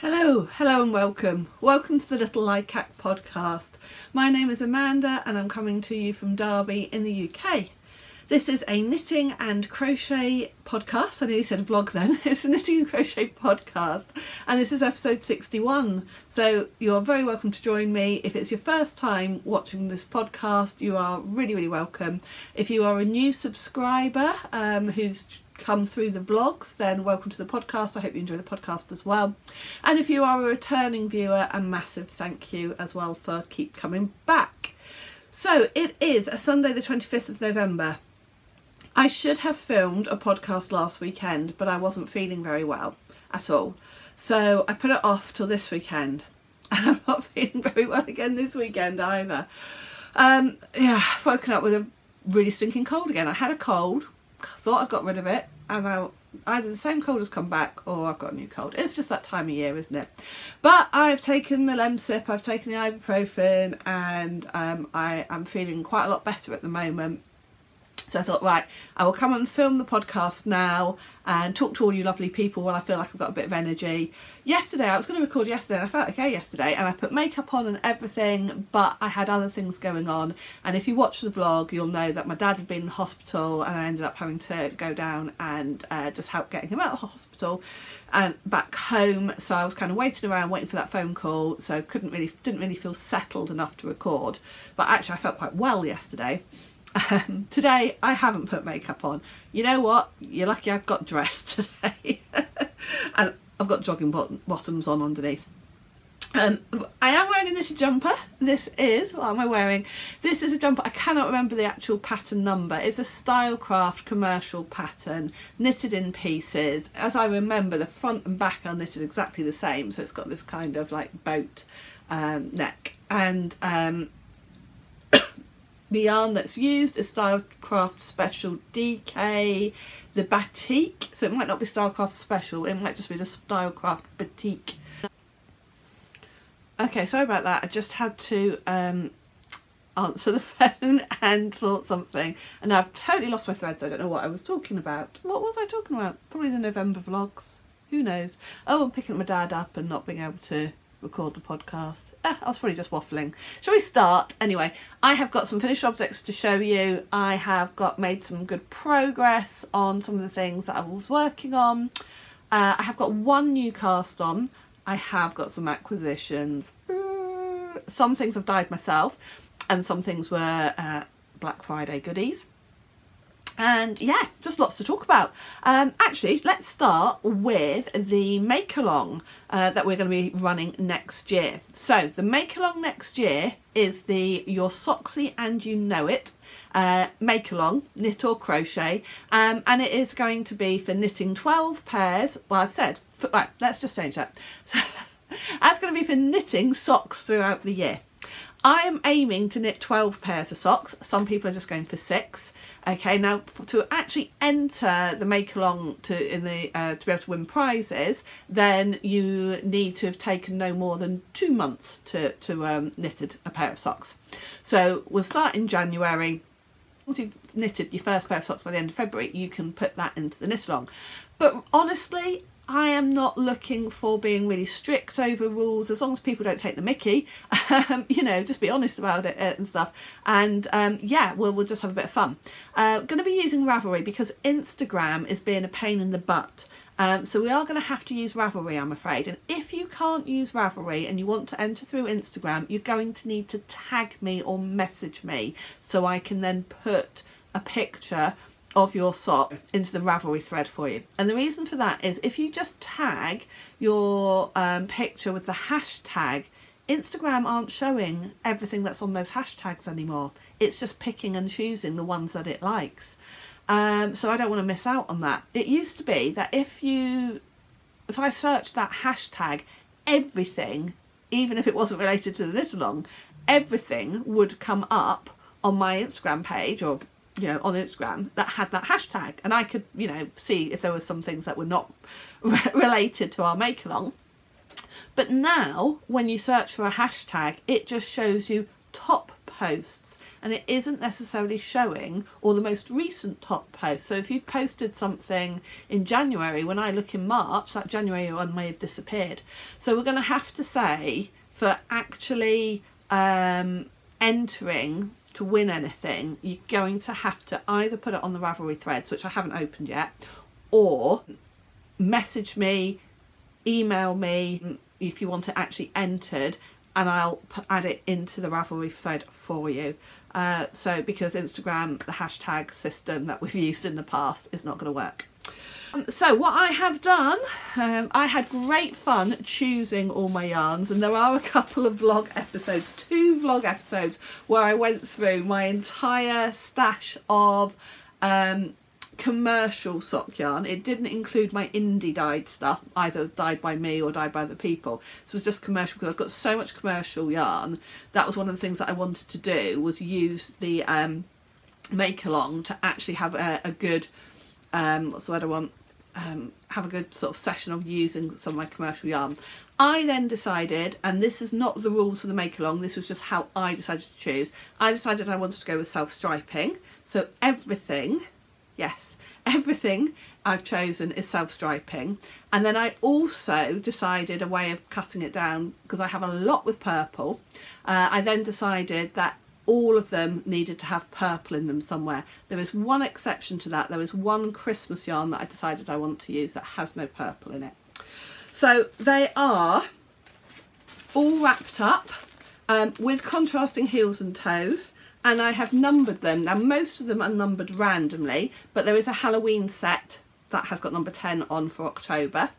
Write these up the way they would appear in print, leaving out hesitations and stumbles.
Hello and welcome. Welcome to the Little Likac podcast. My name is Amanda and I'm coming to you from Derby in the UK. This is a knitting and crochet podcast. I nearly said a vlog then. It's a knitting and crochet podcast and this is episode 61. So you're very welcome to join me. If it's your first time watching this podcast, you are really welcome. If you are a new subscriber who's come through the vlogs, then welcome to the podcast. I hope you enjoy the podcast as well. And if you are a returning viewer, a massive thank you as well for keep coming back. So it is a Sunday the 25th of November. I should have filmed a podcast last weekend, but I wasn't feeling very well at all. So I put it off till this weekend. And I'm not feeling very well again this weekend either. I've woken up with a really stinking cold again. I had a cold, thought I'd got rid of it, and now either the same cold has come back or I've got a new cold. It's just that time of year, isn't it? But I've taken the Lemsip, I've taken the ibuprofen, and I am feeling quite a lot better at the moment. So I thought, right, I will come and film the podcast now and talk to all you lovely people while I feel like I've got a bit of energy. Yesterday, I was going to record yesterday and I felt okay yesterday and I put makeup on and everything, but I had other things going on. And if you watch the vlog, you'll know that my dad had been in hospital and I ended up having to go down and just help getting him out of hospital and back home. So I was kind of waiting around, waiting for that phone call. So didn't really feel settled enough to record. But actually I felt quite well yesterday. Today I haven't put makeup on. You know what? You're lucky I've got dressed today. And I've got jogging bottoms on underneath. I am wearing a knitted jumper. This is, what am I wearing? This is a jumper, I cannot remember the actual pattern number. It's a Stylecraft commercial pattern, knitted in pieces. As I remember, the front and back are knitted exactly the same. So it's got this kind of like boat neck. And the yarn that's used is Stylecraft Special DK, the Batik, so it might not be Stylecraft Special, it might just be the Stylecraft Batik. Okay, sorry about that, I just had to answer the phone and sort something, and I've totally lost my thread, so I don't know what I was talking about. What was I talking about? Probably the November vlogs, who knows. Oh, I'm picking my dad up and not being able to record the podcast. I was probably just waffling. Shall we start? Anyway, I have got some finished objects to show you. I have made some good progress on some of the things that I was working on. I have got one new cast on. I have got some acquisitions. Some things I've dyed myself and some things were Black Friday goodies. And yeah, just lots to talk about. Actually, let's start with the make-along that we're going to be running next year. So the make-along next year is your Socksy and You Know It make-along, knit or crochet, and it is going to be for knitting 12 pairs. Well, I've said, right, let's just change that. That's going to be for knitting socks throughout the year. I am aiming to knit 12 pairs of socks. Some people are just going for 6. Okay, now to actually enter the make-along to be able to win prizes, then you need to have taken no more than 2 months to knitted a pair of socks. So we'll start in January. Once you've knitted your first pair of socks by the end of February, you can put that into the knit-along. But honestly, I am not looking for being really strict over rules, as long as people don't take the mickey, you know, just be honest about it and stuff. And yeah, we'll just have a bit of fun. Going to be using Ravelry because Instagram is being a pain in the butt. So we are going to have to use Ravelry, I'm afraid. And if you can't use Ravelry and you want to enter through Instagram, you're going to need to tag me or message me so I can then put a picture of your sock into the Ravelry thread for you. And the reason for that is if you just tag your picture with the hashtag, Instagram aren't showing everything that's on those hashtags anymore. It's just picking and choosing the ones that it likes. So I don't want to miss out on that. It used to be that if I searched that hashtag, everything, even if it wasn't related to the knit-along, everything would come up on my Instagram page, or you know, on Instagram, that had that hashtag, and I could, you know, see if there were some things that were not related to our make-along. But now when you search for a hashtag, it just shows you top posts and it isn't necessarily showing all the most recent top posts. So if you posted something in January, when I look in March, that January one may have disappeared. So we're going to have to say, for actually entering to win anything, you're going to have to either put it on the Ravelry threads, which I haven't opened yet, or message me, email me if you want it actually entered, and I'll add it into the Ravelry thread for you. So because Instagram, the hashtag system that we've used in the past, is not going to work. So what I have done, I had great fun choosing all my yarns, and there are a couple of vlog episodes, 2 vlog episodes, where I went through my entire stash of commercial sock yarn. It didn't include my indie dyed stuff, either dyed by me or dyed by other people. This was just commercial because I've got so much commercial yarn. That was one of the things that I wanted to do, was use the make along to actually have a good what's the word I want, have a good sort of session of using some of my commercial yarn. I then decided, and this is not the rules for the make along, this was just how I decided to choose, I decided I wanted to go with self-striping. So everything, yes, everything I've chosen is self-striping. And then I also decided a way of cutting it down, because I have a lot with purple. I then decided that all of them needed to have purple in them somewhere. There is one exception to that. There is one Christmas yarn that I decided I want to use that has no purple in it. So they are all wrapped up with contrasting heels and toes, and I have numbered them. Now most of them are numbered randomly, but there is a Halloween set that has got number 10 on for October.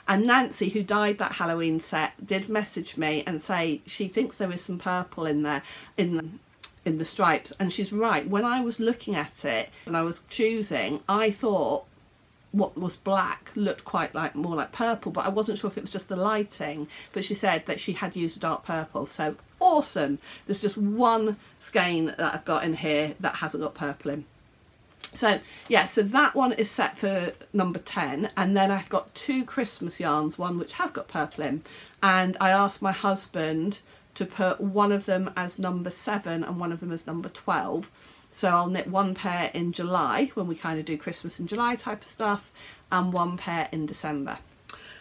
And Nancy, who dyed that Halloween set, did message me and say she thinks there is some purple in there in the stripes, and she's right. When I was looking at it and I was choosing, I thought what was black looked quite like more like purple, but I wasn't sure if it was just the lighting. But she said that she had used a dark purple, so awesome. There's just one skein that I've got in here that hasn't got purple in. So yeah, so that one is set for number 10, and then I've got 2 Christmas yarns, one which has got purple in, and I asked my husband to put one of them as number 7 and one of them as number 12. So I'll knit 1 pair in July, when we kind of do Christmas in July type of stuff, and 1 pair in December.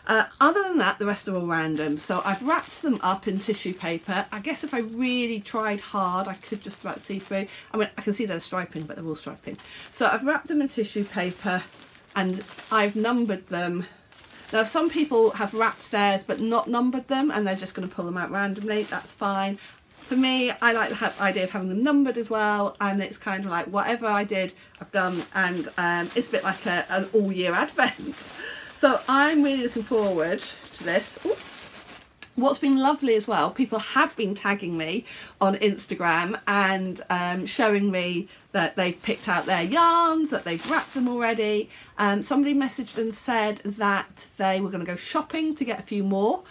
Other than that, the rest are all random. So I've wrapped them up in tissue paper. I guess if I really tried hard, I could just about see through. I mean, I can see they're striping, but they're all striping. So I've wrapped them in tissue paper and I've numbered them. Now some people have wrapped theirs but not numbered them, and they're just going to pull them out randomly. That's fine. For me, I like the idea of having them numbered as well, and it's kind of like whatever I did, I've done, and it's a bit like an all-year advent. So I'm really looking forward to this. Ooh. What's been lovely as well, people have been tagging me on Instagram and showing me that they've picked out their yarns, that they've wrapped them already. Somebody messaged and said that they were going to go shopping to get a few more.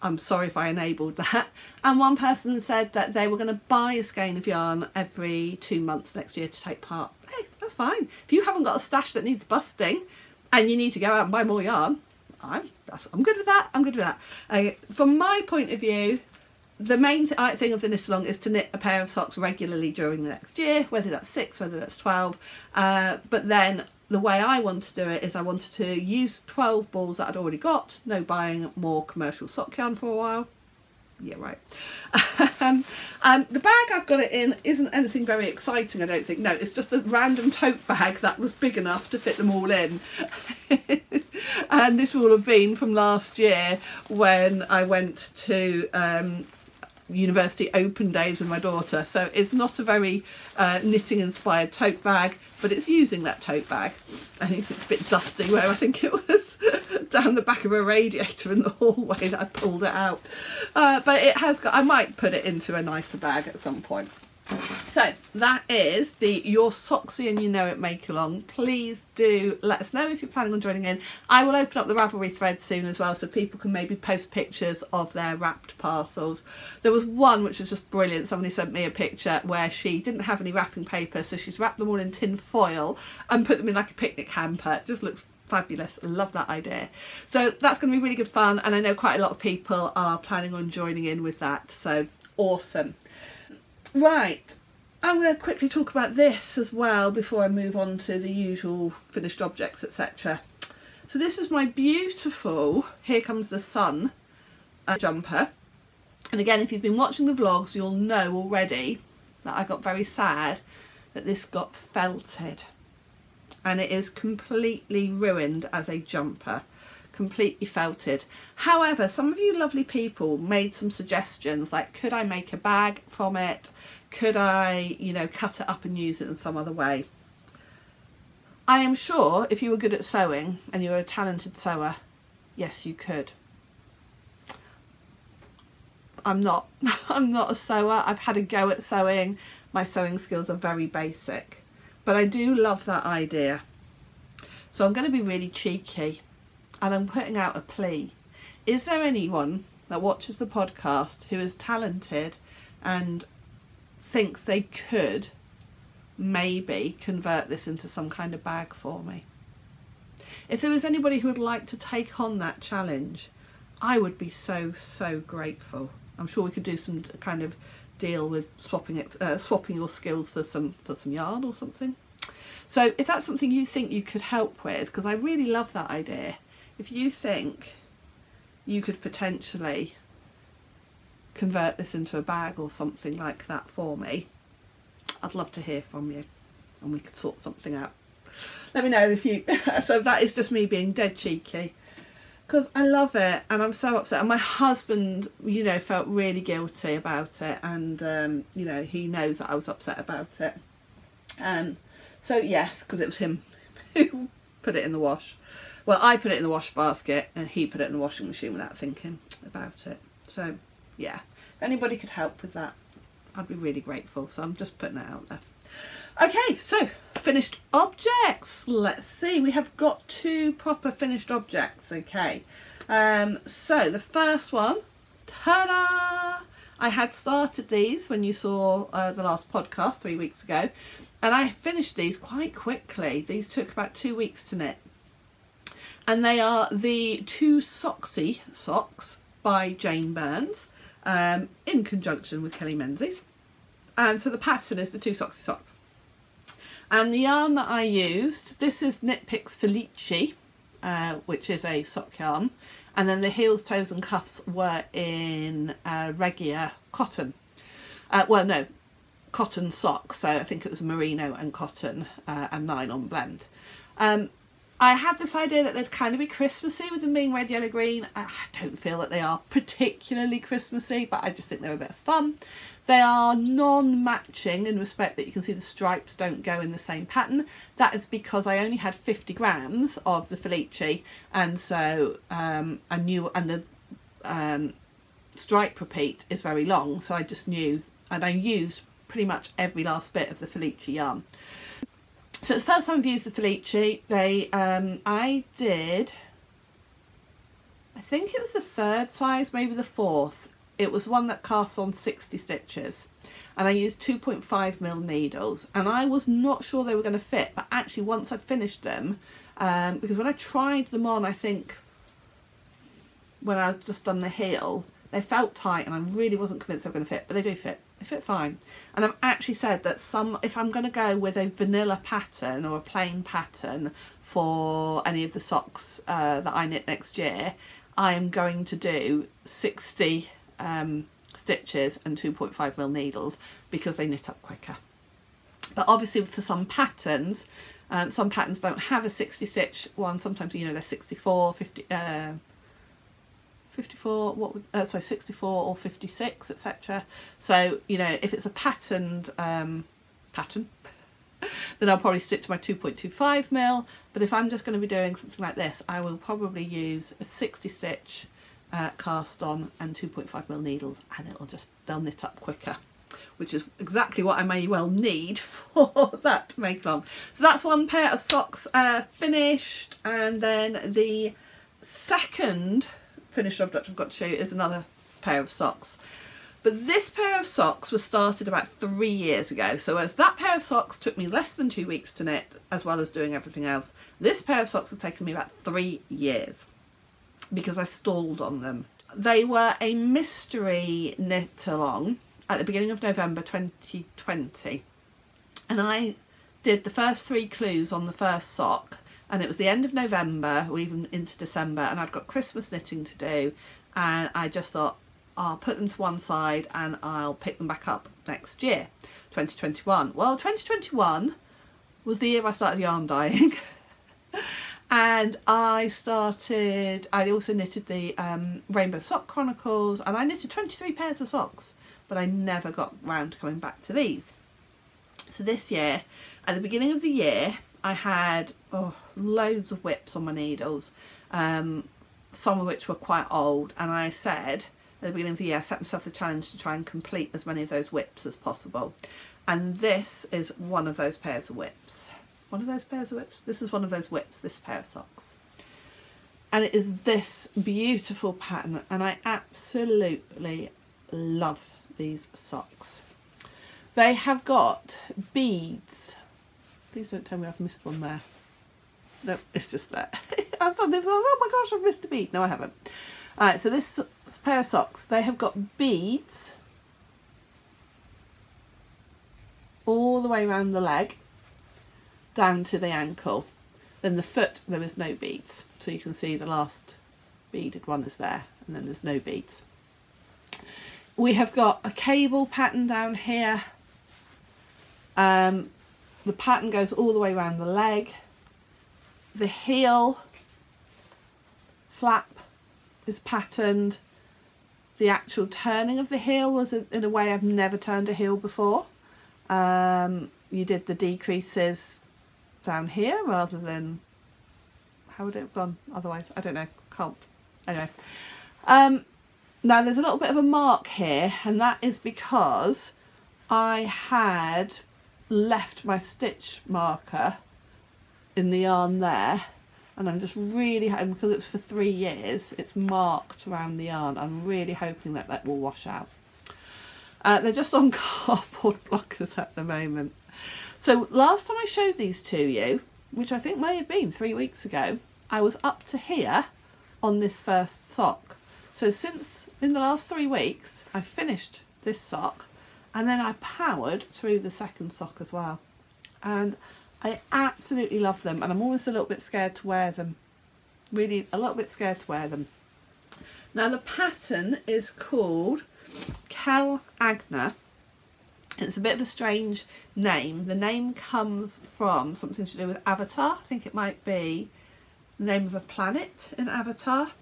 I'm sorry if I enabled that. And one person said that they were going to buy a skein of yarn every 2 months next year to take part. Hey, that's fine. If you haven't got a stash that needs busting and you need to go out and buy more yarn, I'm good with that. I'm good with that. From my point of view, the main thing of the knit along is to knit a pair of socks regularly during the next year, whether that's 6, whether that's 12. But then the way I want to do it is I wanted to use 12 balls that I'd already got, no buying more commercial sock yarn for a while. Yeah, right. The bag I've got it in isn't anything very exciting, I don't think. No, it's just a random tote bag that was big enough to fit them all in. And this will have been from last year when I went to university open days with my daughter. So it's not a very knitting inspired tote bag, but it's using that tote bag. I think it's a bit dusty where I think it was down the back of a radiator in the hallway that I pulled it out. But it has got, I might put it into a nicer bag at some point. So that is the Your Socksy and You Know It make along. Please do let us know if you're planning on joining in. I will open up the Ravelry thread soon as well, so people can maybe post pictures of their wrapped parcels. There was one which was just brilliant. Somebody sent me a picture where she didn't have any wrapping paper, so she's wrapped them all in tin foil and put them in like a picnic hamper. It just looks fabulous. I love that idea. So that's going to be really good fun, and I know quite a lot of people are planning on joining in with that, so awesome. Right, I'm going to quickly talk about this as well before I move on to the usual finished objects, etc. So this is my beautiful Here Comes the Sun jumper. And again, if you've been watching the vlogs, you'll know already that I got very sad that this got felted. And it is completely ruined as a jumper. Completely felted. However, some of you lovely people made some suggestions, like could I make a bag from it? Could I, you know, cut it up and use it in some other way? I am sure if you were good at sewing and you were a talented sewer, yes you could. I'm not. I'm not a sewer. I've had a go at sewing. My sewing skills are very basic. But I do love that idea. So I'm going to be really cheeky and I'm putting out a plea. Is there anyone that watches the podcast who is talented and thinks they could maybe convert this into some kind of bag for me? If there was anybody who would like to take on that challenge, I would be so grateful. I'm sure we could do some kind of deal with swapping your skills for some yarn or something. So if that's something you think you could help with, because I really love that idea, if you think you could potentially convert this into a bag or something like that for me, I'd love to hear from you and we could sort something out. Let me know if you... So that is just me being dead cheeky, because I love it and I'm so upset. And my husband, you know, felt really guilty about it, and you know, he knows that I was upset about it. So yes, because it was him who put it in the wash. Well, I put it in the wash basket and he put it in the washing machine without thinking about it. So yeah, if anybody could help with that, I'd be really grateful. So I'm just putting that out there. Okay, so finished objects. Let's see, we have got 2 proper finished objects. Okay, so the first one, ta-da! I had started these when you saw the last podcast 3 weeks ago, and I finished these quite quickly. These took about 2 weeks to knit, and they are the 2 Socksy socks by Jane Burns, in conjunction with Kelly Menzies. And so the pattern is the 2 Socksy socks. And the yarn that I used, this is Knitpicks Felici, which is a sock yarn. And then the heels, toes and cuffs were in Regia cotton. Well, no, cotton sock. So I think it was merino and cotton and nylon blend. I had this idea that they'd kind of be Christmassy with them being red, yellow, green. I don't feel that they are particularly Christmassy, but I just think they're a bit of fun. They are non-matching in respect that you can see the stripes don't go in the same pattern. That is because I only had 50 grams of the Felici, and so I knew, and the stripe repeat is very long, so I just knew, and I used pretty much every last bit of the Felici yarn. So it's the first time I've used the Felici. I did, I think it was the 3rd size, maybe the 4th. It was one that casts on 60 stitches, and I used 2.5mm needles, and I was not sure they were going to fit, but actually once I'd finished them, because when I tried them on, I think when I'd just done the heel, they felt tight and I really wasn't convinced they were going to fit, but they do fit. They fit fine. And I've actually said that if I'm going to go with a vanilla pattern or a plain pattern for any of the socks that I knit next year, I am going to do 60 stitches and 2.5mm needles, because they knit up quicker. But obviously for some patterns don't have a 60 stitch one. Sometimes, you know, they're 64, 50, 54, 64 or 56, etc. So, you know, if it's a patterned pattern, then I'll probably stick to my 2.25mm. But if I'm just going to be doing something like this, I will probably use a 60 stitch cast on and 2.5mm needles, and they'll knit up quicker, which is exactly what I may well need for that to make long. So that's one pair of socks finished, and then the second finished object I've got to show you is another pair of socks. But this pair of socks was started about 3 years ago. So as that pair of socks took me less than 2 weeks to knit, as well as doing everything else, this pair of socks has taken me about 3 years because I stalled on them. They were a mystery knit along at the beginning of November 2020. And I did the first 3 clues on the first sock, and it was the end of November or even into December, and I'd got Christmas knitting to do, and I just thought I'll put them to one side and I'll pick them back up next year, 2021. Well, 2021 was the year I started yarn dyeing. And I also knitted the Rainbow Sock Chronicles, and I knitted 23 pairs of socks, but I never got round to coming back to these. So this year, at the beginning of the year, I had loads of whips on my needles, some of which were quite old, and I said at the beginning of the year I set myself the challenge to try and complete as many of those whips as possible, and this is one of those pairs of whips. One of those pairs of whips? This is one of those whips, this pair of socks. And it is this beautiful pattern, and I absolutely love these socks. They have got beads. Please don't tell me I've missed one there. No, it's just there. I saw this, oh my gosh, I've missed a bead. No, I haven't. Alright, so this pair of socks, they have got beads all the way around the leg, down to the ankle. Then the foot, there is no beads. So you can see the last beaded one is there, and then there's no beads. We have got a cable pattern down here. The pattern goes all the way around the leg. The heel flap is patterned. The actual turning of the heel was in a way I've never turned a heel before. You did the decreases down here rather than, how would it have gone otherwise? I don't know, can't. Anyway, now there's a little bit of a mark here, and that is because I had left my stitch marker in the yarn there, and I'm just really hoping, because it's for 3 years, it's marked around the yarn. I'm really hoping that that will wash out. They're just on cardboard blockers at the moment. So last time I showed these to you, which I think may have been 3 weeks ago, I was up to here on this first sock. So since in the last 3 weeks, I finished this sock, and then I powered through the second sock as well. And I absolutely love them, and I'm always a little bit scared to wear them. Really a little bit scared to wear them. Now the pattern is called Agna. It's a bit of a strange name. The name comes from something to do with Avatar. I think it might be the name of a planet in Avatar.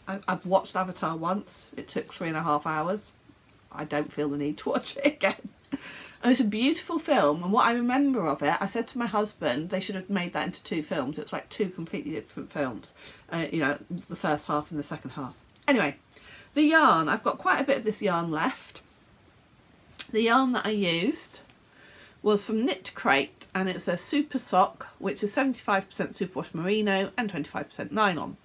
I've watched Avatar once. It took 3.5 hours. I don't feel the need to watch it again. And it's a beautiful film, and what I remember of it, I said to my husband they should have made that into 2 films. It's like 2 completely different films. You know, the first half and the second half. Anyway, the yarn, I've got quite a bit of this yarn left. The yarn that I used was from Knit Crate, and it's a super sock, which is 75% superwash merino and 25% nylon.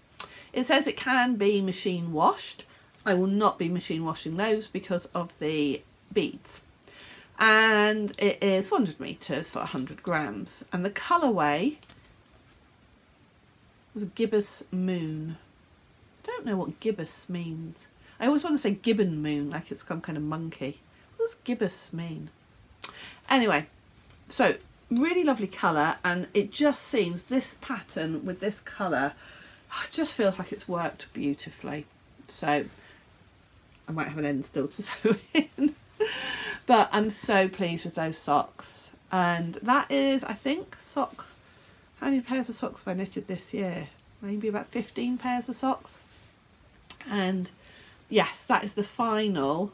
It says it can be machine washed. I will not be machine washing those because of the beads. And it is 400 metres for 100 grams. And the colourway was a Gibbous Moon. I don't know what gibbous means. I always want to say gibbon moon, like it's some kind of monkey. What does gibbous mean? Anyway, so really lovely colour, and it just seems this pattern with this colour just feels like it's worked beautifully. So I might have an end still to sew in. But I'm so pleased with those socks. And that is, I think, how many pairs of socks have I knitted this year? Maybe about 15 pairs of socks. And yes, that is the final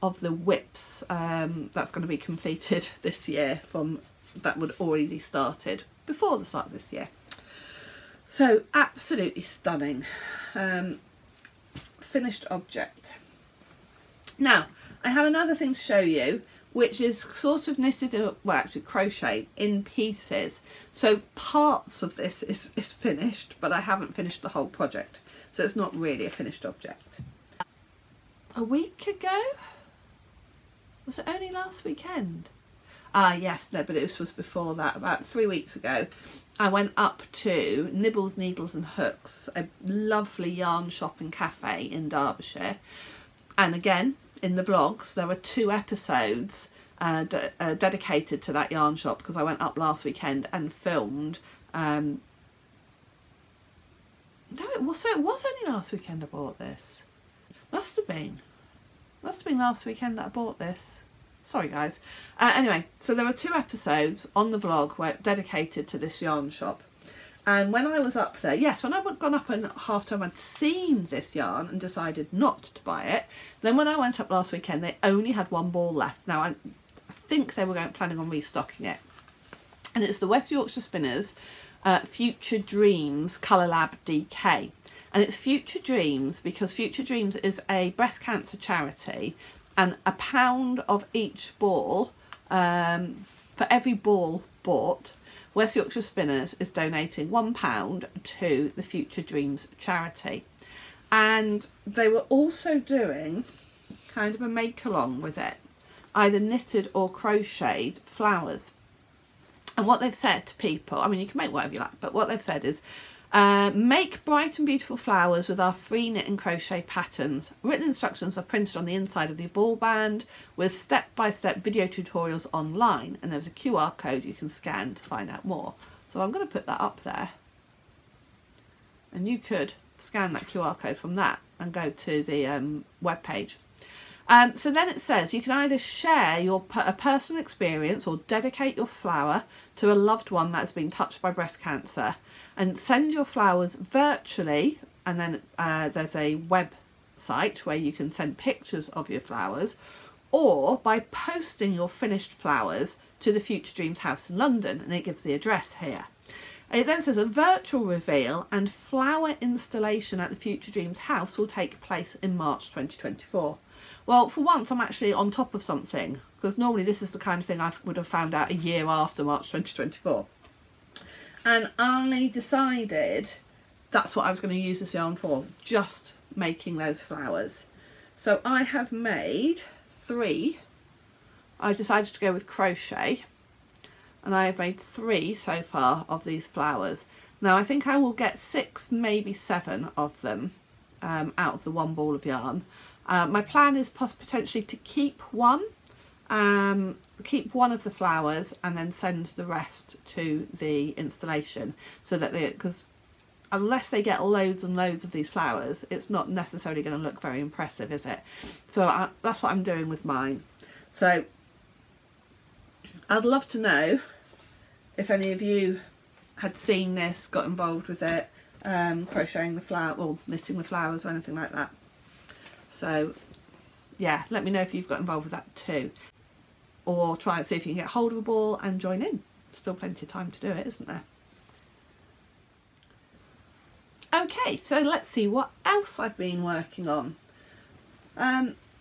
of the whips that's going to be completed this year, from that would already started before the start of this year. So absolutely stunning. Finished object. Now I have another thing to show you, which is sort of knitted, well actually crochet in pieces. So parts of this is finished, but I haven't finished the whole project. So it's not really a finished object. A week ago? Was it only last weekend? Ah yes, no, but it was before that. About 3 weeks ago, I went up to Nibbles, Needles and Hooks, a lovely yarn shop and cafe in Derbyshire. And again, in the vlogs, there are 2 episodes dedicated to that yarn shop, because I went up last weekend and filmed. No, it was only last weekend I bought this. Must have been last weekend that I bought this. Sorry guys. Anyway, so there are 2 episodes on the vlog dedicated to this yarn shop. And when I was up there, yes, when I'd gone up in half term, I'd seen this yarn and decided not to buy it. Then when I went up last weekend, they only had 1 ball left. Now I think they were planning on restocking it. And it's the West Yorkshire Spinners Future Dreams Colour Lab DK. And it's Future Dreams because Future Dreams is a breast cancer charity, and £1 of each ball, for every ball bought, West Yorkshire Spinners is donating £1 to the Future Dreams charity. And they were also doing kind of a make along with it, either knitted or crocheted flowers. And what they've said to people, I mean, you can make whatever you like, but what they've said is, make bright and beautiful flowers with our free knit and crochet patterns. Written instructions are printed on the inside of the ball band with step-by-step video tutorials online, and there's a QR code you can scan to find out more. So I'm going to put that up there, and you could scan that QR code from that and go to the web page. So then it says you can either share a personal experience or dedicate your flower to a loved one that has been touched by breast cancer, and send your flowers virtually, and then there's a website where you can send pictures of your flowers, or by posting your finished flowers to the Future Dreams house in London, and it gives the address here. It then says a virtual reveal and flower installation at the Future Dreams house will take place in March 2024. Well, for once I'm actually on top of something, because normally this is the kind of thing I would have found out a year after March 2024. And I decided that's what I was going to use this yarn for, just making those flowers. So I have made 3. I decided to go with crochet, and I have made 3 so far of these flowers. Now I think I will get 6, maybe 7 of them out of the 1 ball of yarn. My plan is potentially to keep one of the flowers and then send the rest to the installation, so that because unless they get loads and loads of these flowers, it's not necessarily going to look very impressive, is it? So that's what I'm doing with mine. So I'd love to know if any of you had seen this, got involved with it, crocheting the flower or knitting the flowers or anything like that. So yeah, let me know if you've got involved with that too, or try and see if you can get hold of a ball and join in. Still plenty of time to do it, isn't there? Okay, so let's see what else I've been working on.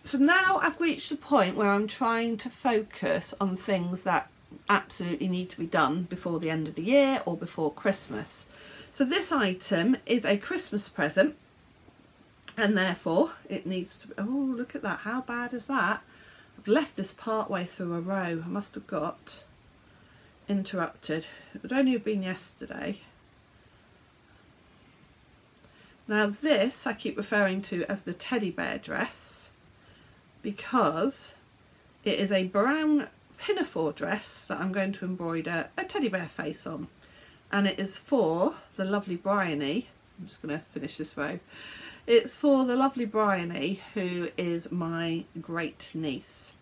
So now I've reached a point where I'm trying to focus on things that absolutely need to be done before the end of the year or before Christmas. So this item is a Christmas present, and therefore it needs to be, oh look at that, how bad is that? I've left this part way through a row. I must have got interrupted. It would only have been yesterday. Now this I keep referring to as the teddy bear dress because it is a brown pinafore dress that I'm going to embroider a teddy bear face on, and it is for the lovely Bryony. I'm just going to finish this row. It's for the lovely Bryony, who is my great niece,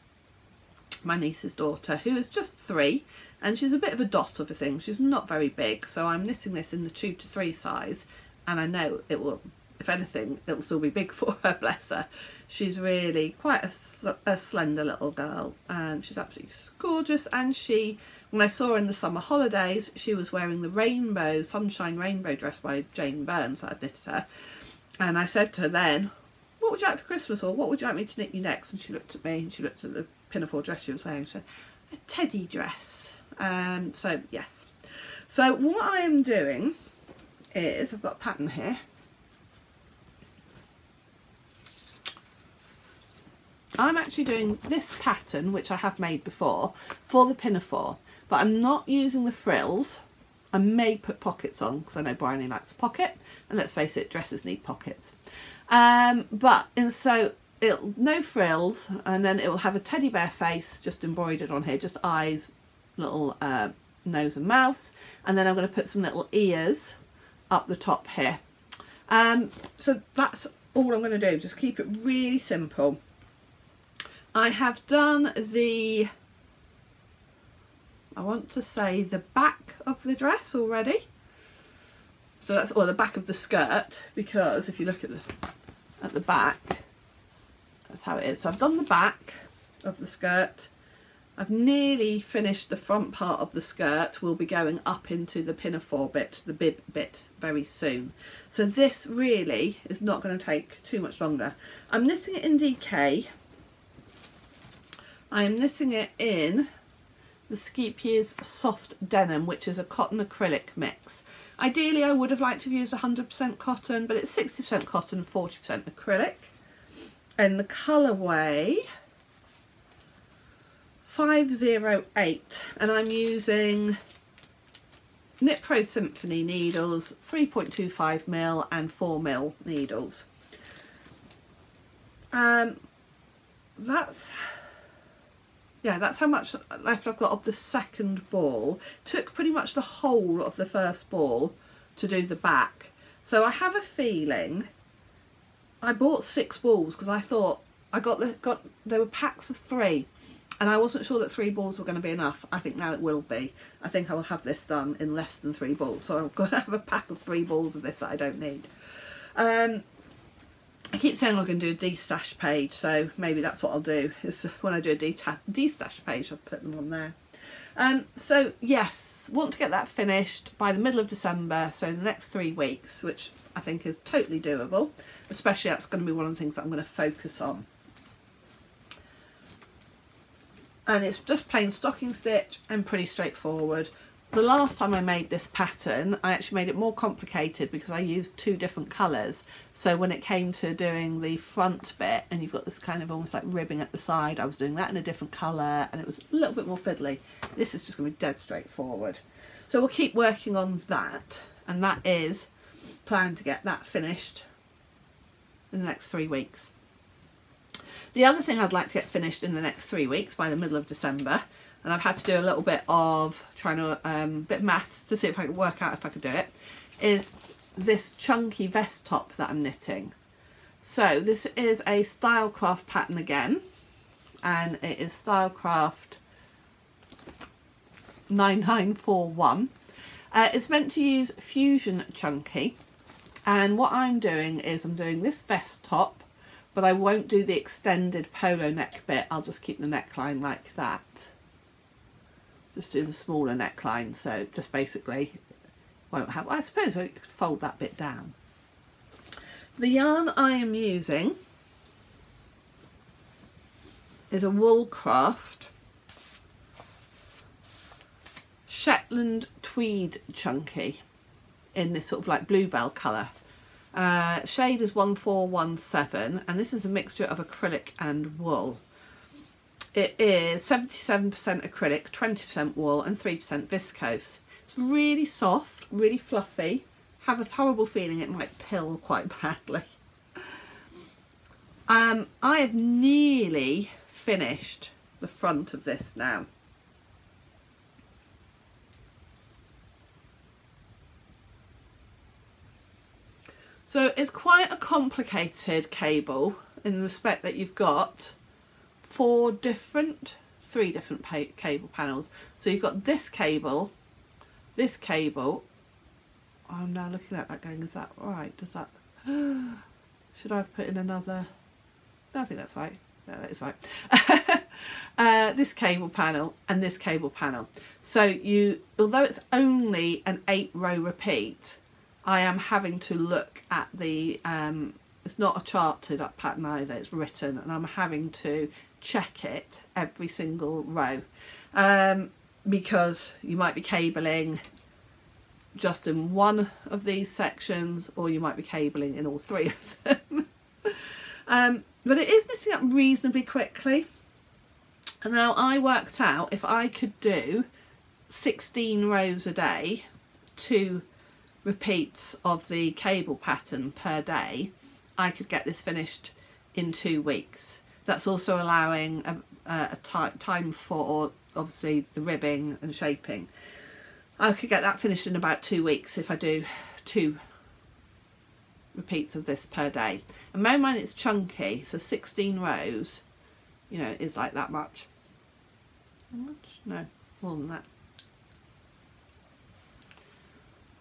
my niece's daughter, who is just 3, and she's a bit of a dot of a thing. She's not very big, so I'm knitting this in the 2 to 3 size, and I know it will, if anything, it'll still be big for her, bless her. She's really quite a slender little girl, and she's absolutely gorgeous. And she, when I saw her in the summer holidays, she was wearing the rainbow, sunshine rainbow dress by Jane Burns that I'd knitted her. And I said to her then, what would you like for Christmas, or what would you like me to knit you next? And she looked at me and she looked at the pinafore dress she was wearing. She said, a teddy dress. So yes. So what I am doing is, I've got a pattern here. I'm actually doing this pattern, which I have made before, for the pinafore, but I'm not using the frills. I may put pockets on because I know Bryony likes a pocket, and let's face it, dresses need pockets. So it'll no frills, and then it will have a teddy bear face just embroidered on here, just eyes, little nose and mouth, and then I'm going to put some little ears up the top here. So that's all I'm going to do, just keep it really simple. I have done the, I want to say the back of the dress already. So that's, or the back of the skirt, because if you look at the back, that's how it is. So I've done the back of the skirt. I've nearly finished the front part of the skirt. We'll be going up into the pinafore bit, the bib bit, very soon. So this really is not going to take too much longer. I'm knitting it in DK. I am knitting it in the Scheepjes soft denim, which is a cotton acrylic mix. Ideally I would have liked to have used 100% cotton, but it's 60% cotton, 40% acrylic. And the colourway 508, and I'm using Knit Pro Symphony needles, 3.25mm and 4mm needles. That's how much left I've got of the second ball. Took pretty much the whole of the first ball to do the back. So I have a feeling I bought 6 balls because I thought there were packs of 3, and I wasn't sure that 3 balls were going to be enough. I think now it will be. I think I will have this done in less than 3 balls. So I'm going to have a pack of 3 balls of this that I don't need. I keep saying I'm going to do a de-stash page, so maybe that's what I'll do, is when I do a de-stash page I'll put them on there. So yes, want to get that finished by the middle of December, so in the next 3 weeks, which I think is totally doable, especially that's going to be one of the things that I'm going to focus on. And it's just plain stocking stitch and pretty straightforward. The last time I made this pattern, I actually made it more complicated because I used 2 different colours. So when it came to doing the front bit, and you've got this kind of almost like ribbing at the side, I was doing that in a different colour, and it was a little bit more fiddly. This is just going to be dead straightforward. So we'll keep working on that, and that is plan to get that finished in the next 3 weeks. The other thing I'd like to get finished in the next 3 weeks by the middle of December, and I've had to do a little bit of trying to bit of maths to see if I could work out if I could do it, is this chunky vest top that I'm knitting. So this is a Stylecraft pattern again, and it is Stylecraft 9941. It's meant to use Fusion Chunky, and what I'm doing is I'm doing this vest top, but I won't do the extended polo neck bit. I'll just keep the neckline like that. Just do the smaller neckline, so just basically won't have, I suppose I could fold that bit down. The yarn I am using is a woolcraft Shetland Tweed Chunky in this sort of like bluebell colour. Shade is 1417, and this is a mixture of acrylic and wool. It is 77% acrylic, 20% wool and 3% viscose. It's really soft, really fluffy. Have a horrible feeling it might pill quite badly. I have nearly finished the front of this now. So it's quite a complicated cable in the respect that you've got 3 different cable panels. So you've got this cable. I'm now looking at that going, is that right? Does that, should I have put in another? No, I think that's right. No, that is right. This cable panel and this cable panel. So although it's only an 8-row repeat, I am having to look at the, it's not a charted up pattern either, it's written, and I'm having to check it every single row, because you might be cabling just in one of these sections, or you might be cabling in all 3 of them. But it is knitting up reasonably quickly. And now I worked out if I could do 16 rows a day, 2 repeats of the cable pattern per day, I could get this finished in 2 weeks. That's also allowing a time for obviously the ribbing and shaping. I could get that finished in about 2 weeks if I do 2 repeats of this per day. And bear in mind it's chunky, so 16 rows, you know, is like that much. How much? No, more than that.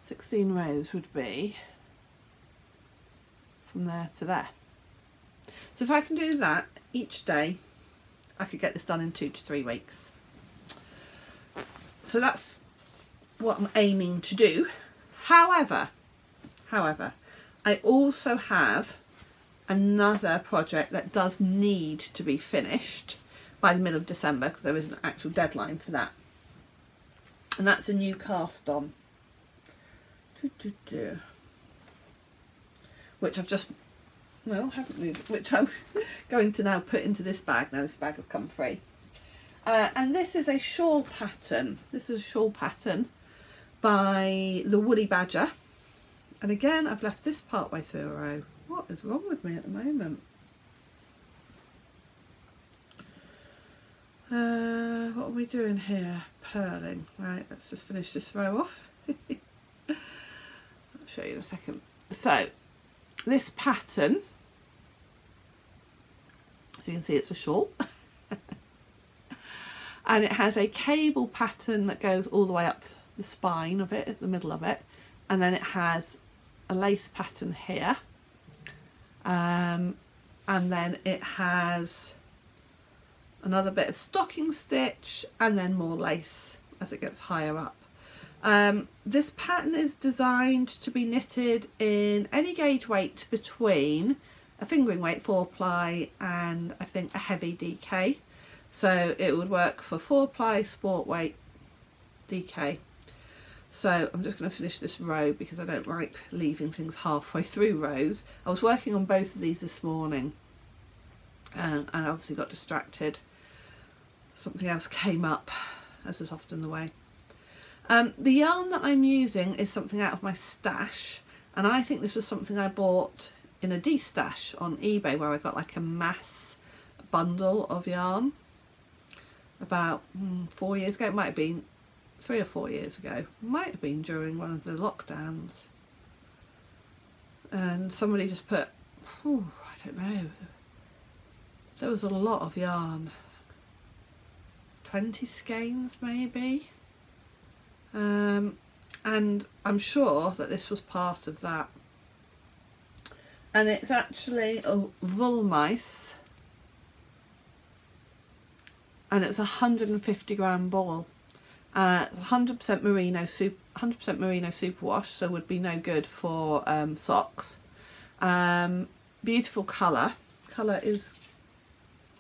16 rows would be from there to there. So if I can do that each day, I could get this done in 2 to 3 weeks. So that's what I'm aiming to do. However, I also have another project that does need to be finished by the middle of December, because there is an actual deadline for that. And that's a new cast on. Which I've just, well, haven't moved, which I'm going to now put into this bag. Now this bag has come free. And this is a shawl pattern. This is a shawl pattern by the Woolly Badger. And again, I've left this part way through a row. What is wrong with me at the moment? What are we doing here? Purling. Right, let's just finish this row off. I'll show you in a second. So, this pattern, as you can see, it's a shawl. And it has a cable pattern that goes all the way up the spine of it, at the middle of it. And then it has a lace pattern here. And then it has another bit of stocking stitch and then more lace as it gets higher up. This pattern is designed to be knitted in any gauge weight between a fingering weight 4-ply and I think a heavy DK. So it would work for 4-ply, sport weight, DK. So I'm just going to finish this row because I don't like leaving things halfway through rows. I was working on both of these this morning and I obviously got distracted. Something else came up, as is often the way. The yarn that I'm using is something out of my stash, and I think this was something I bought in a de-stash on eBay where I got like a mass bundle of yarn about 4 years ago. It might have been 3 or 4 years ago. It might have been during one of the lockdowns. And somebody just put, I don't know, there was a lot of yarn. 20 skeins maybe. And I'm sure that this was part of that. And it's actually a Wollmeise, and it's 150 gram ball. It's 100% merino superwash, so would be no good for socks. Beautiful colour. Colour is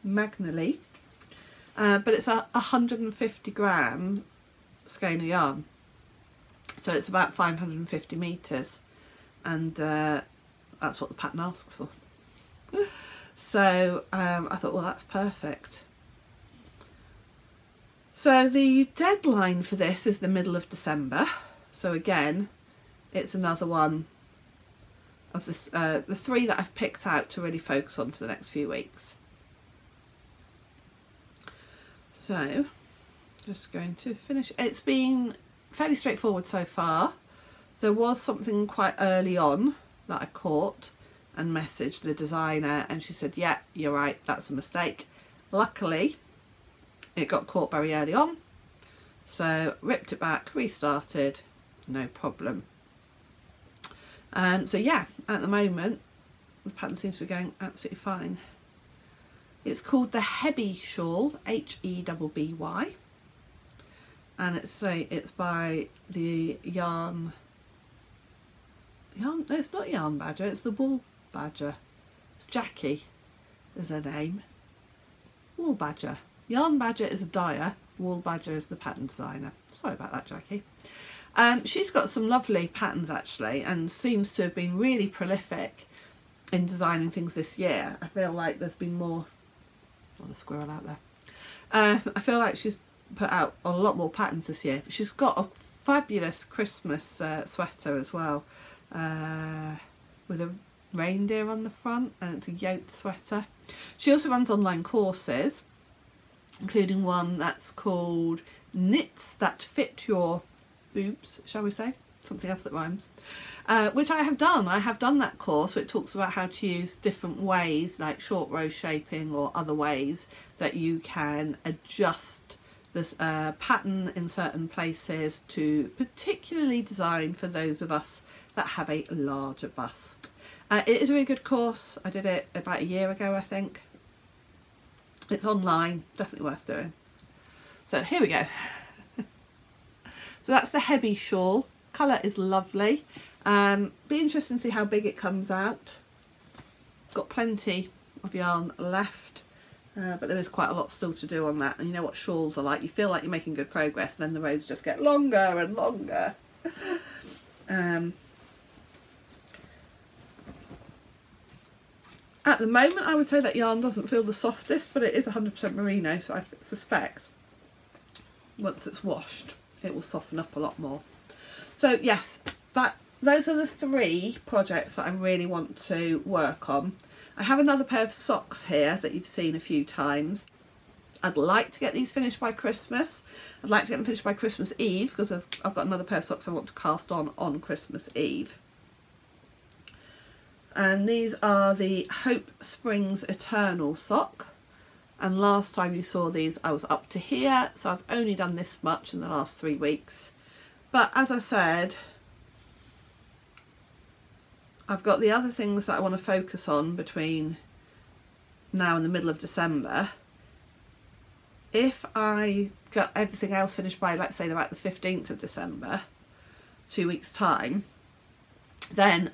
Magnolia. But it's a 150 gram skein of yarn, so it's about 550 meters, and that's what the pattern asks for. So I thought, well, that's perfect. So the deadline for this is the middle of December. So again, it's another one of this, the 3 that I've picked out to really focus on for the next few weeks. So, just going to finish. It's been fairly straightforward so far. There was something quite early on that I caught and messaged the designer, and she said, yeah, you're right, that's a mistake. Luckily, it got caught very early on, so ripped it back, restarted, no problem. So yeah, at the moment, the pattern seems to be going absolutely fine. It's called the Hebby Shawl, Hebby, and it's by the yarn. No, it's not Yarn Badger, it's the Wool Badger. It's Jackie is her name. Wool Badger. Yarn Badger is a dyer, Wool Badger is the pattern designer. Sorry about that, Jackie. She's got some lovely patterns actually, and seems to have been really prolific in designing things this year. I feel like there's been more. The squirrel out there. I feel like she's put out a lot more patterns this year. She's got a fabulous Christmas sweater as well, with a reindeer on the front, and it's a yoked sweater. She also runs online courses, including one that's called Knits That Fit Your Boobs, shall we say? Something else that rhymes. Which I have done. I have done that course where it talks about how to use different ways, like short row shaping or other ways that you can adjust this pattern in certain places to particularly design for those of us that have a larger bust. It is a really good course. I did it about a year ago, I think. It's online, definitely worth doing. So here we go. So that's the Hebby Shawl. Colour is lovely. Be interesting to see how big it comes out. Got plenty of yarn left, but there is quite a lot still to do on that. And you know what shawls are like. You feel like you're making good progress, and then the rows just get longer and longer. At the moment, I would say that yarn doesn't feel the softest, but it is 100% merino, so I suspect once it's washed, it will soften up a lot more. So yes, those are the 3 projects that I really want to work on. I have another pair of socks here that you've seen a few times. I'd like to get these finished by Christmas. I'd like to get them finished by Christmas Eve, because I've got another pair of socks I want to cast on Christmas Eve. And these are the Hope Springs Eternal sock. And last time you saw these, I was up to here, so I've only done this much in the last 3 weeks. But as I said, I've got the other things that I want to focus on between now and the middle of December. If I got everything else finished by, let's say, about the 15th of December, 2 weeks' time, then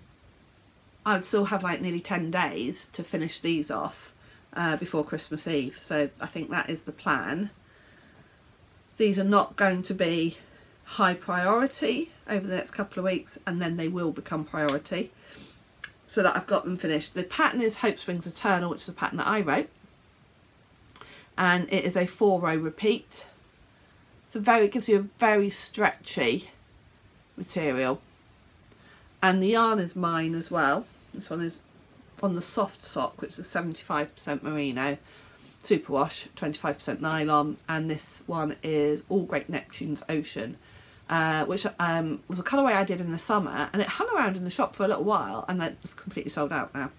I would still have like nearly 10 days to finish these off before Christmas Eve. So I think that is the plan. These are not going to be high priority over the next couple of weeks, and then they will become priority so that I've got them finished. The pattern is Hope Springs Eternal, which is a pattern that I wrote, and it is a 4-row repeat. So it gives you a very stretchy material, and the yarn is mine as well. This one is on the soft sock, which is 75% merino, superwash, 25% nylon, and this one is All Great Neptune's Ocean, which was a colourway I did in the summer, and it hung around in the shop for a little while, and then it's completely sold out now.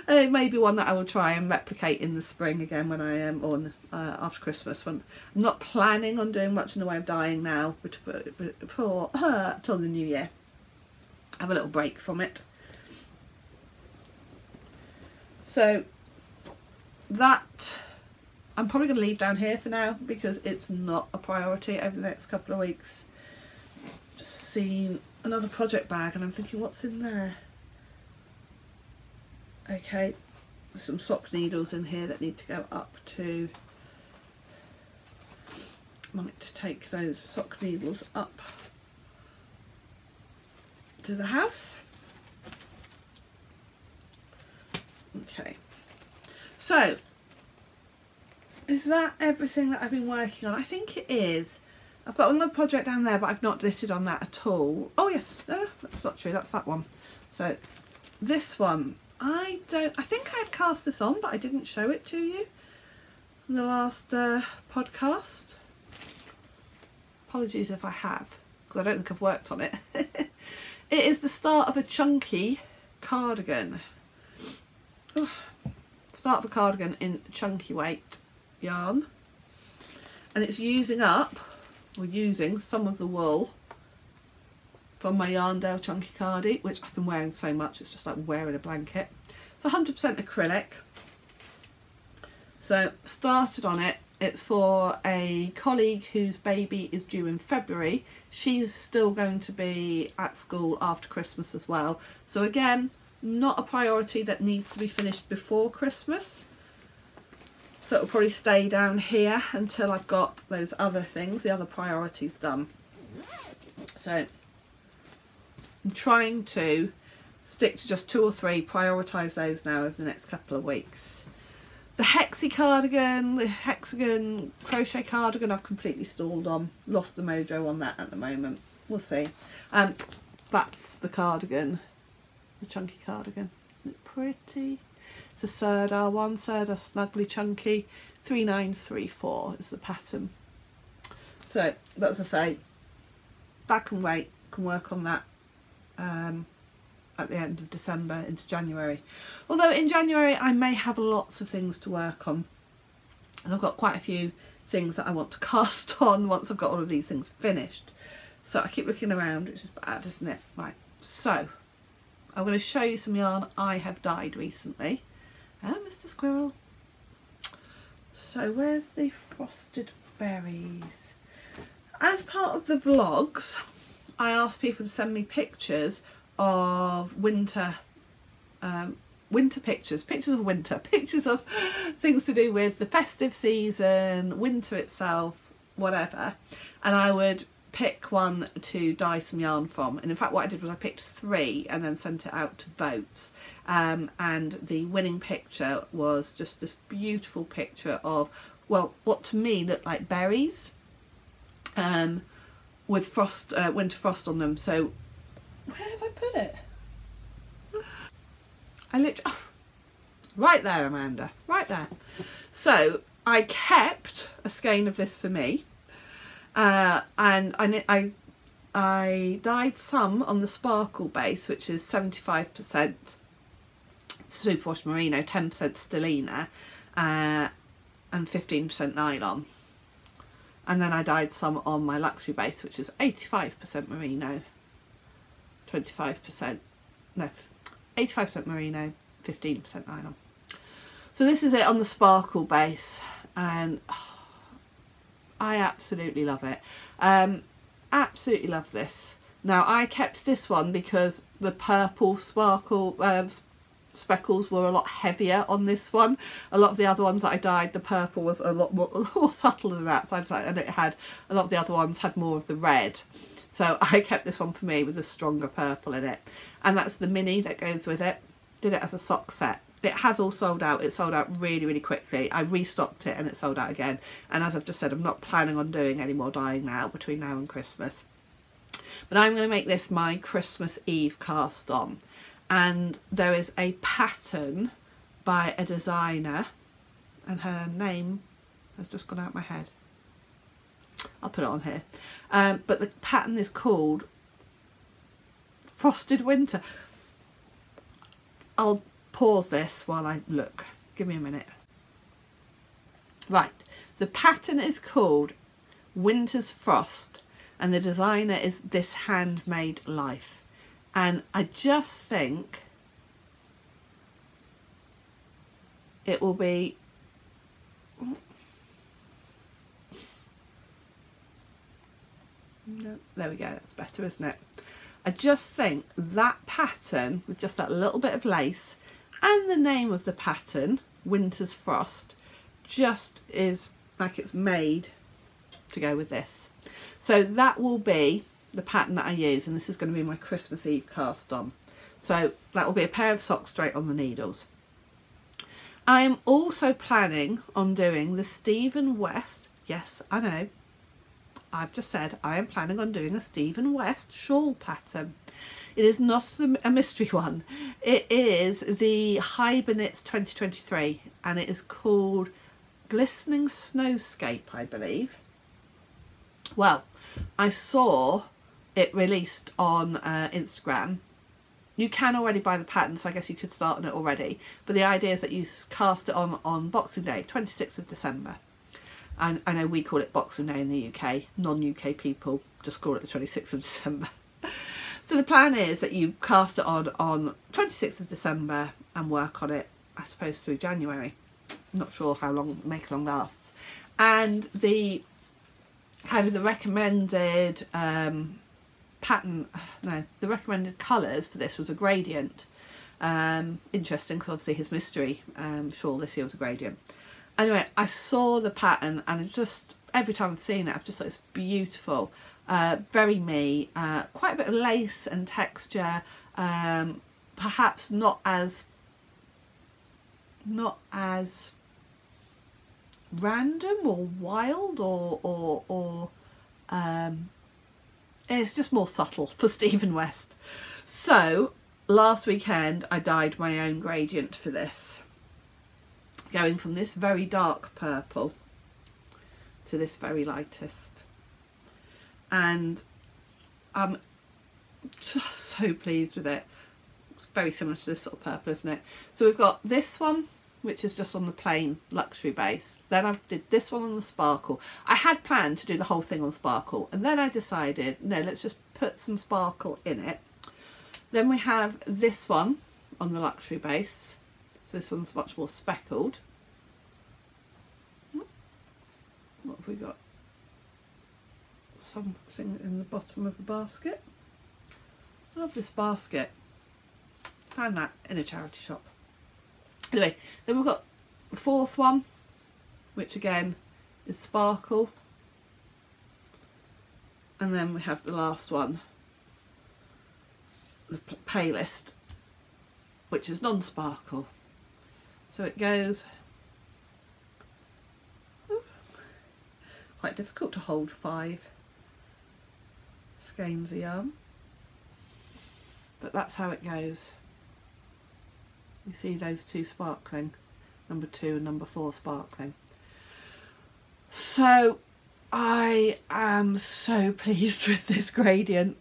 It may be one that I will try and replicate in the spring again when I am, or after Christmas. When I'm not planning on doing much in the way of dyeing now, but for till the new year. Have a little break from it. So that I'm probably going to leave down here for now, because it's not a priority over the next couple of weeks. Just seen another project bag and I'm thinking, what's in there? Okay, there's some sock needles in here that need to go up to, might take those sock needles up to the house. Okay, so is that everything that I've been working on? I think it is. I've got another project down there, but I've not listed on that at all. Oh yes, that's not true, that's that one. So this one, I think I had cast this on, but I didn't show it to you in the last podcast. Apologies if I have, because I don't think I've worked on it. It is the start of a chunky cardigan. Oh, start of a cardigan in chunky weight yarn, and it's using some of the wool from my Yarndale Chunky Cardi, which I've been wearing so much it's just like wearing a blanket. It's 100% acrylic. So started on it. It's for a colleague whose baby is due in February. She's still going to be at school after Christmas as well. So again, not a priority that needs to be finished before Christmas. So it'll probably stay down here until I've got those other things, the other priorities done. So I'm trying to stick to just 2 or 3, prioritise those now over the next couple of weeks. The hexy cardigan, the hexagon crochet cardigan, I've completely stalled on. Lost the mojo on that at the moment. We'll see. That's the cardigan the chunky cardigan. Isn't it pretty? It's a Serdar one, Serdar Snugly Chunky, 3934 is the pattern. So, but as I say, that can wait, can work on that at the end of December into January. Although in January I may have lots of things to work on. And I've got quite a few things that I want to cast on once I've got all of these things finished. So I keep looking around, which is bad, isn't it? Right, so I'm going to show you some yarn I have dyed recently. Hello, Mr. Squirrel. So where's the frosted berries? As part of the vlogs, I asked people to send me pictures of winter pictures of winter, pictures of things to do with the festive season, winter itself, whatever, and I would pick one to dye some yarn from. And in fact what I did was I picked 3 and then sent it out to votes, and the winning picture was just this beautiful picture of, well, what to me looked like berries with frost, winter frost on them. So where have I put it? I literally, oh, right there, Amanda, right there. So I kept a skein of this for me, and I dyed some on the sparkle base, which is 75% superwash merino, 10% stellina, and 15% nylon. And then I dyed some on my luxury base, which is 85% merino, 25%, no, 85% merino, 15% nylon. So this is it on the sparkle base, and oh, I absolutely love it. Absolutely love this. Now I kept this one because the purple sparkle speckles were a lot heavier on this one. A lot of the other ones that I dyed, the purple was a lot more subtle than that. So I decided, and it had, a lot of the other ones had more of the red. So I kept this one for me with a stronger purple in it. And that's the mini that goes with it. Did it as a sock set. It has all sold out. It sold out really, really quickly. I restocked it and it sold out again. And as I've just said, I'm not planning on doing any more dyeing now between now and Christmas. But I'm going to make this my Christmas Eve cast on. And there is a pattern by a designer, and her name has just gone out of my head. I'll put it on here. But the pattern is called Frosted Winter. I'll pause this while I look. Give me a minute. Right. The pattern is called Winter's Frost, and the designer is This Handmade Life. And I just think it will be... No, there we go, that's better, isn't it? I just think that pattern with just that little bit of lace and the name of the pattern, Winter's Frost, just is like it's made to go with this. So that will be the pattern that I use, and this is going to be my Christmas Eve cast on. So that will be a pair of socks straight on the needles. I am also planning on doing the Stephen West, yes I know, I've just said I am planning on doing a Stephen West shawl pattern. It is not a mystery one. It is the Hibernate 2023, and it is called Glistening Snowscape, I believe. Well, I saw it released on Instagram. You can already buy the pattern, so I guess you could start on it already. But the idea is that you cast it on Boxing Day, 26th of December. And I know we call it Boxing Day in the UK. Non-UK people just call it the 26th of December. So the plan is that you cast it on 26th of December and work on it, I suppose, through January. I'm not sure how long make long lasts. And the kind of the recommended pattern, no, the recommended colours for this was a gradient. Interesting, because obviously his mystery shawl this year was a gradient. Anyway, I saw the pattern, and it just, every time I've seen it, I've just thought it's beautiful. Very me, quite a bit of lace and texture, perhaps not as random or wild, or it's just more subtle for Stephen West. So last weekend I dyed my own gradient for this, going from this very dark purple to this very lightest, and I'm just so pleased with it. It's very similar to this sort of purple, isn't it? So we've got this one, which is just on the plain luxury base. Then I did this one on the sparkle. I had planned to do the whole thing on sparkle, and then I decided, no, let's just put some sparkle in it. Then we have this one on the luxury base. So this one's much more speckled. What have we got? Something in the bottom of the basket. I love this basket. Found that in a charity shop. Anyway, then we've got the fourth one, which again is sparkle. And then we have the last one, the palest, which is non-sparkle. So it goes, quite difficult to hold 5 skeins of yarn, but that's how it goes. You see those two sparkling, number 2 and number 4 sparkling. So I am so pleased with this gradient,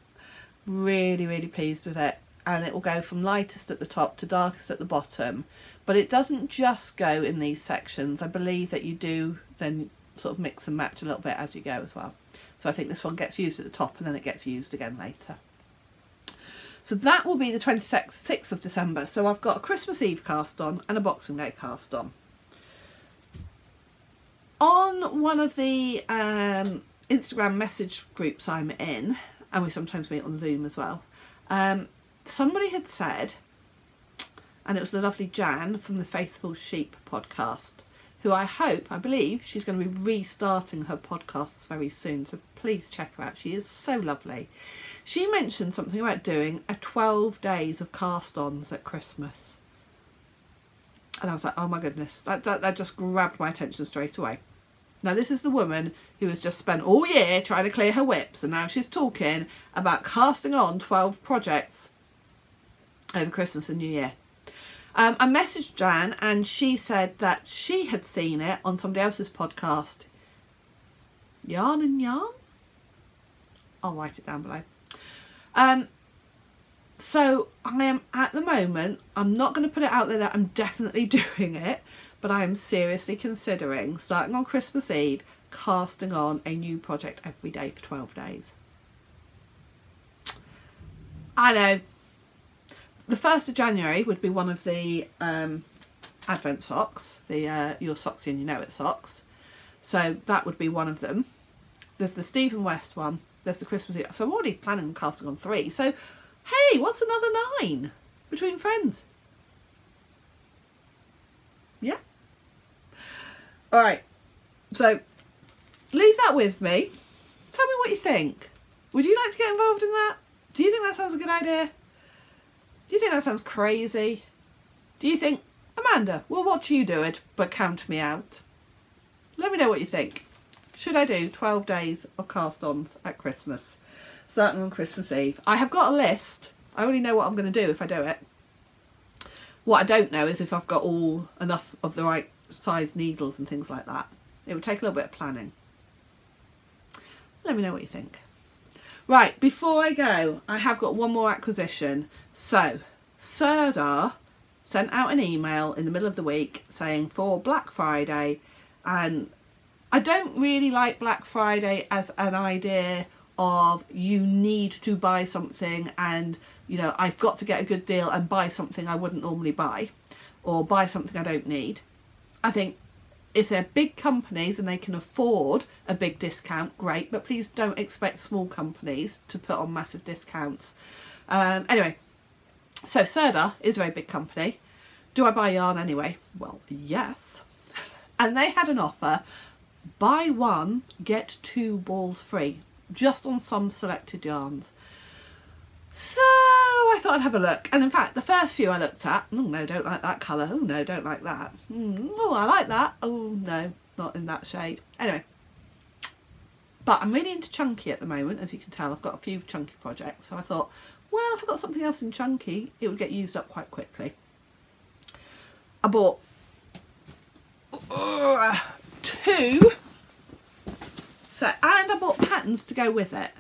really, really pleased with it. And it will go from lightest at the top to darkest at the bottom, but it doesn't just go in these sections. I believe that you do then sort of mix and match a little bit as you go as well. So I think this one gets used at the top and then it gets used again later. So that will be the 26th of December. So I've got a Christmas Eve cast on and a Boxing Day cast on. On one of the Instagram message groups I'm in, and we sometimes meet on Zoom as well, somebody had said, and it was the lovely Jan from the Faithful Sheep podcast, who I believe she's going to be restarting her podcasts very soon, so please check her out. She is so lovely. She mentioned something about doing a 12 days of cast-ons at Christmas. And I was like, oh my goodness, that just grabbed my attention straight away. Now this is the woman who has just spent all year trying to clear her whips, and now she's talking about casting on 12 projects over Christmas and New Year. I messaged Jan and she said that she had seen it on somebody else's podcast. Yarn and Yarn? I'll write it down below. So I am at the moment, I'm not going to put it out there that I'm definitely doing it, but I am seriously considering starting on Christmas Eve, casting on a new project every day for 12 days. I know. The 1st of January would be one of the Advent socks, the Your Socksy and You Know It socks. So that would be one of them. There's the Stephen West one. There's the Christmas Eve. So I'm already planning on casting on 3. So, hey, what's another 9 between friends? Yeah. All right. So leave that with me. Tell me what you think. Would you like to get involved in that? Do you think that sounds a good idea? Do you think that sounds crazy? Do you think, Amanda, we'll watch you do it, but count me out? Let me know what you think. Should I do 12 days of cast-ons at Christmas, starting on Christmas Eve? I have got a list. I already know what I'm going to do if I do it. What I don't know is if I've got enough of the right size needles and things like that. It would take a little bit of planning. Let me know what you think. Right, before I go, I have got one more acquisition. So, Serdar sent out an email in the middle of the week saying for Black Friday, and I don't really like Black Friday as an idea of you need to buy something and, you know, I've got to get a good deal and buy something I wouldn't normally buy, or buy something I don't need. I think if they're big companies and they can afford a big discount, great, but please don't expect small companies to put on massive discounts. Anyway, so Serdar is a very big company. Do I buy yarn anyway? Well, yes. And they had an offer, buy 1, get 2 balls free, just on some selected yarns. So I thought I'd have a look, and in fact the first few I looked at, oh no, don't like that colour, oh no, don't like that, oh I like that, oh no, not in that shade. Anyway, but I'm really into chunky at the moment, as you can tell. I've got a few chunky projects, so I thought, well, if I got something else in chunky, it would get used up quite quickly. I bought 2 sets, and I bought patterns to go with it.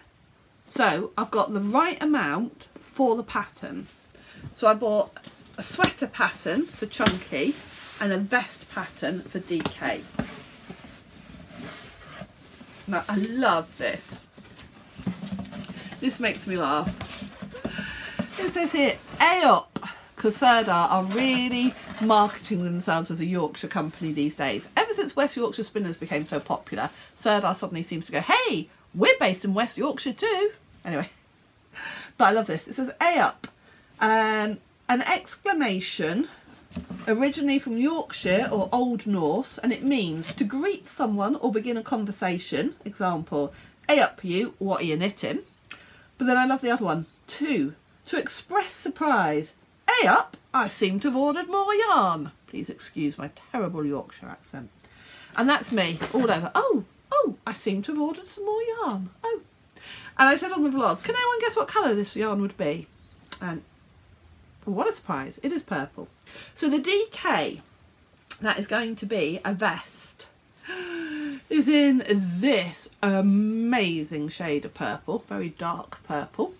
So I've got the right amount for the pattern. So I bought a sweater pattern for chunky and a vest pattern for DK. Now I love this. This makes me laugh. It says here, A up, because Sirdar are really marketing themselves as a Yorkshire company these days. Ever since West Yorkshire Spinners became so popular, Sirdar suddenly seems to go, hey, we're based in West Yorkshire too. Anyway, but I love this. It says A up. An exclamation, originally from Yorkshire or Old Norse, and it means to greet someone or begin a conversation. Example, A up you, what are you knitting? But then I love the other one, 2, to express surprise. A up, I seem to have ordered more yarn. Please excuse my terrible Yorkshire accent. And that's me, all over. Oh, I seem to have ordered some more yarn. Oh. And I said on the vlog, can anyone guess what colour this yarn would be? And what a surprise, it is purple. So the DK, that is going to be a vest, is in this amazing shade of purple, very dark purple.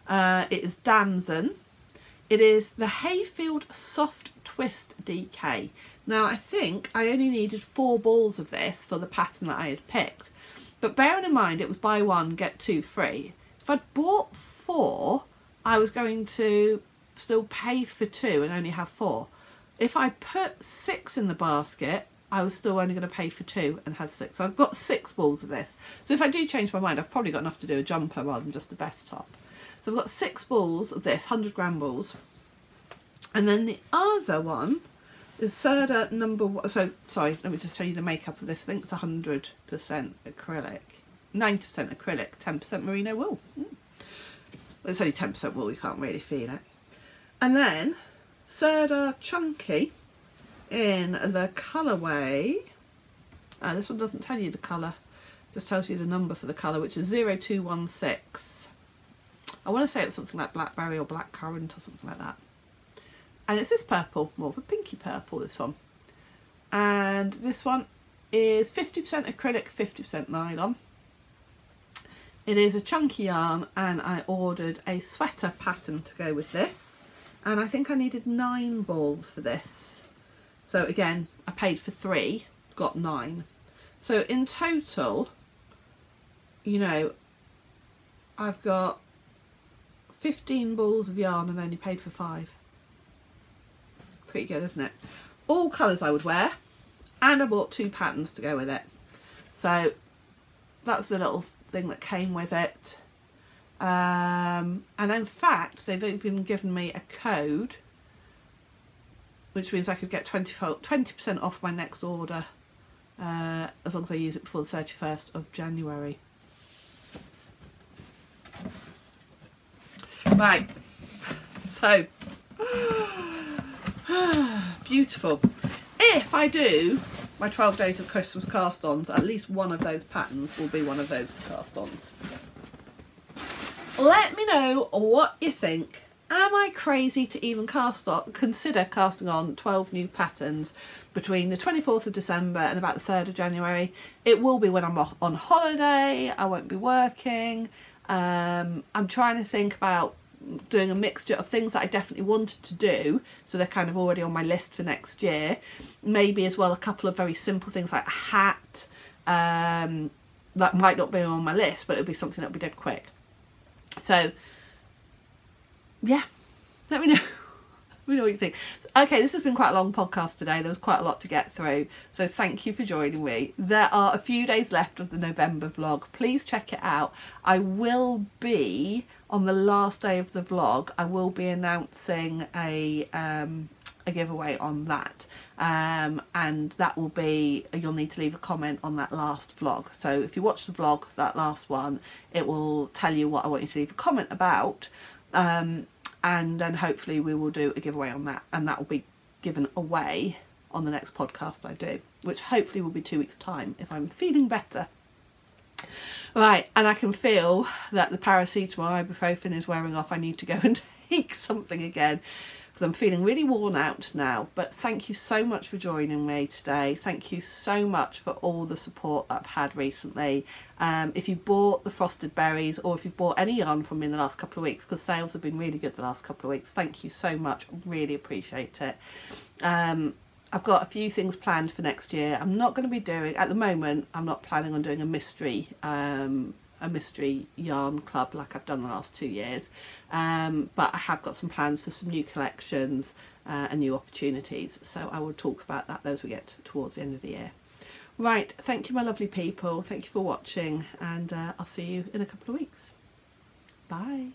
It is Damson. It is the Hayfield Soft Twist DK. Now I think I only needed 4 balls of this for the pattern that I had picked. But bearing in mind it was buy 1, get 2 free. If I'd bought 4, I was going to still pay for 2 and only have 4. If I put 6 in the basket, I was still only going to pay for 2 and have 6. So I've got 6 balls of this. So if I do change my mind, I've probably got enough to do a jumper rather than just a vest top. So I've got 6 balls of this, 100 gram balls. And then the other one is Sirdar number 1. So, sorry, let me just tell you the makeup of this. I think it's 100% acrylic, 90% acrylic, 10% merino wool. Well, it's only 10% wool, you can't really feel it. And then Sirdar Chunky in the colourway. This one doesn't tell you the colour, just tells you the number for the colour, which is 0216. I want to say it's something like blackberry or blackcurrant or something like that. And it's this purple, more of a pinky purple, this one. And this one is 50% acrylic, 50% nylon. It is a chunky yarn, and I ordered a sweater pattern to go with this. And I think I needed 9 balls for this. So again, I paid for 3, got 9. So in total, you know, I've got 15 balls of yarn and only paid for 5. Pretty good, isn't it? All colours I would wear, and I bought 2 patterns to go with it. So that's the little thing that came with it. And in fact, they've even given me a code, which means I could get 20% off my next order, as long as I use it before the 31st of January. Right, so beautiful. If I do my 12 days of Christmas cast-ons, at least one of those patterns will be one of those cast-ons. Let me know what you think. Am I crazy to even consider casting on 12 new patterns between the 24th of December and about the 3rd of January? It will be when I'm on holiday, I won't be working. I'm trying to think about doing a mixture of things that I definitely wanted to do, so they're kind of already on my list for next year. Maybe as well a couple of very simple things like a hat, that might not be on my list, but it'll be something that'll be dead quick. So yeah, let me know. Let me know what you think. Okay, this has been quite a long podcast today. There was quite a lot to get through, so thank you for joining me. There are a few days left of the November vlog. Please check it out. I will be, on the last day of the vlog, I will be announcing a giveaway on that. And that will be, you'll need to leave a comment on that last vlog. So if you watch the vlog, that last one, it will tell you what I want you to leave a comment about. And then hopefully we will do a giveaway on that, and that will be given away on the next podcast I do, which hopefully will be 2 weeks time if I'm feeling better. Right, and I can feel that the paracetamol ibuprofen is wearing off. I need to go and take something again because I'm feeling really worn out now. But thank you so much for joining me today. Thank you so much for all the support that I've had recently. If you bought the frosted berries, or if you've bought any yarn from me in the last couple of weeks, because sales have been really good the last couple of weeks, thank you so much. Really appreciate it. I've got a few things planned for next year. I'm not going to be doing, at the moment, I'm not planning on doing a mystery yarn club like I've done the last 2 years. But I have got some plans for some new collections and new opportunities. So I will talk about that as we get towards the end of the year. Right, thank you my lovely people. Thank you for watching, and I'll see you in a couple of weeks. Bye.